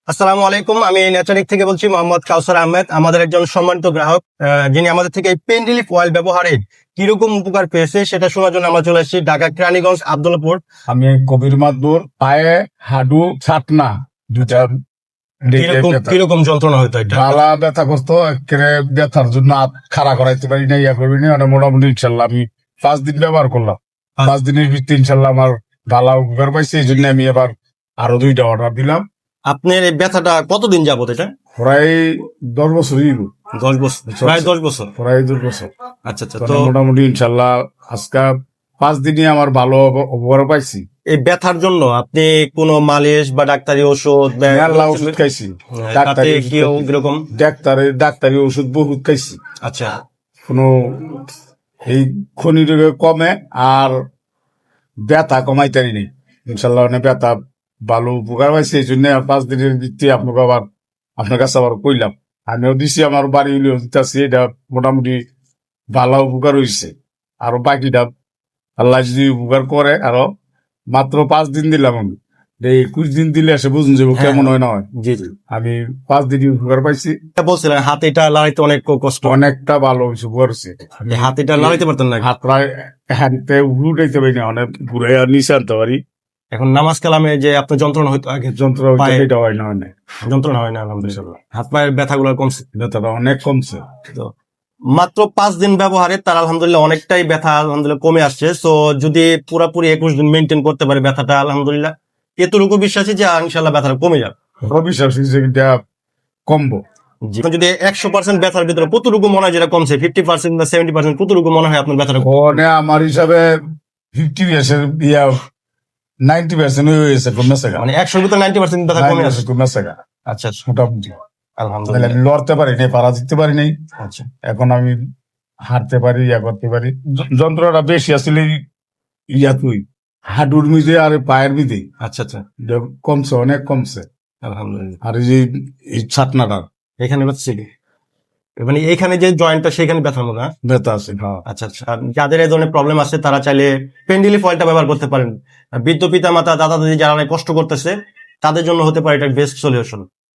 আসসালামু আলাইকুম, আমি নেচারিক থেকে বলছি মোহাম্মদ কাউসার আহমেদ। আমাদের একজন সম্মানিত গ্রাহক যিনি আমাদের থেকে পেইন রিলিফ অয়েল ব্যবহারে কিরকম উপকার পেয়েছে সেটা শোনার জন্য আমরা চলে এসেছি ঢাকা কেরানীগঞ্জ আব্দুল্লাপুর। আমি কবির মাদুর পায়ে হাডু ছাটনা দুইটা কিরকম যন্ত্রণা হতো এটা? ভালা ব্যথা করতো একেবারে ব্যথার জন্য খাড়া করাইতে পারি না, ইয়া করবি না। মানে মোটামুটি ইনশাল্লাহ আমি 5 দিন ব্যবহার করলাম। 5 দিনের ভিতরে ইনশাল্লাহ আমার ভালো উপকার পাইছে। এই জন্য আমি এবার আরো 2টা অর্ডার দিলাম। আপনার এই ব্যথাটা কতদিন যাবত? এটা প্রায় 10 বছরই 10 বছর, প্রায় 10 বছর। প্রায় 2 বছর। আচ্ছা আচ্ছা। তো তো মোটামুটি ইনশাল্লাহ আজকে 5 দিনে আমার ভালো উপকার পাইছি। এই ব্যথার জন্য আপনি কোনো মালিশ বা ডাক্তারি ওষুধ মেলা ওষুধ খাইছি, তাতে কি কিরকম? ডাক্তারি ওষুধ বহুত খাইছি। আচ্ছা, কোনো এই খনি রোগে কমে আর ব্যথা কমাইতারি নেই। ইনশাল্লাহ অনেক ব্যথা ভালো উপকার পাইছে। এই জন্য 5 দিনের ভিত্তি আপনাকে আবার আপনার কাছে আবার কইলাম। আমিও দিছি, আমার বাড়ি হইলেও দিতেছি। এটা মোটামুটি ভালো উপকার হয়েছে। আরো বাকিটা আল্লাহ যদি উপকার করে আরো মাত্র 5 দিন দিলাম আমি। 21 দিন দিলে এসে বুঝুন যাবো কেমন হয় না হয়। জি জি। আমি 5 দিনই উপকার পাইছি। বলছিলেন হাতে এটা লাগাইতে অনেক কষ্ট, অনেকটা ভালো হয়েছে, উপকার হয়েছে। এই হাতে এটা লাগাইতে পারতেন না? হাত প্রায় হাতে উঠাইতে পারি না, অনেক ঘুরে আর নিচে আনতে পারি। এখন নামাজ কালামে যে আপনার যন্ত্রণা হইতো আগে, যন্ত্র পায়ে- এটা হয় না, অনেক যন্ত্রণা হয় না আলহামদুলিল্লাহ, হাত পায়ের ব্যথাগুলো কমছে। ব্যথাটা অনেক কমছে। তো মাত্র 5 দিন ব্যবহারে তার আলহামদুলিল্লাহ অনেকটাই ব্যথা আলহামদুলিল্লাহ কমে আসছে। তো যদি পুরাপুরি 21 দিন মেনটেন করতে পারে ব্যথাটা, আলহামদুলিল্লাহ এতটুকু বিশ্বাসী যে ইনশাল্লাহ ব্যথাটা কমে যাবে। অবিশ্বাস যে এটা কমবো। এখন যদি 100% ব্যথার ভিতরে কতটুকু মনে হয় যেটা কমছে, 50% বা 70% কতটুকু মনে হয় আপনার ব্যথাটা ওখানে আমার হিসাবে 50% 90% হয়ে গেছে, কমে গেছে। মানে 100-র ভিতরে 90% ব্যথা কমে আসছে? কমে গেছে আচ্ছা আচ্ছা, মোটামুটি। আলহামদুলিল্লাহ। আমি লড়তে পারি নাই, পাড়া দিতে পারি নাই। আচ্ছা, এখন আমি হাঁটতে পারি, ইয়া করতে পারি। যন্ত্রটা বেশি আসলে ইয়া তুই হাডুর মিদে আর পায়ের মিদে আচ্ছা আচ্ছা, কমছে, অনেক কমছে। আলহামদুলিল্লাহ। আর এই যে এই ছাটনাটা এখানে ব্যথা ছিল, মানে এখানে যে জয়েন্টটা সেখানে ব্যথার মনে হয়? ব্যথা আছে। হ্যাঁ, আচ্ছা আচ্ছা। আর যাদের এই ধরনের প্রবলেম আছে তারা চাইলে পেইন রিলিফ অয়েলটা ব্যবহার করতে পারেন। বৃদ্ধ পিতা মাতা, দাদা দাদি যারা অনেক কষ্ট করতেছে তাদের জন্য হতে পারে এটা বেস্ট সলিউশন।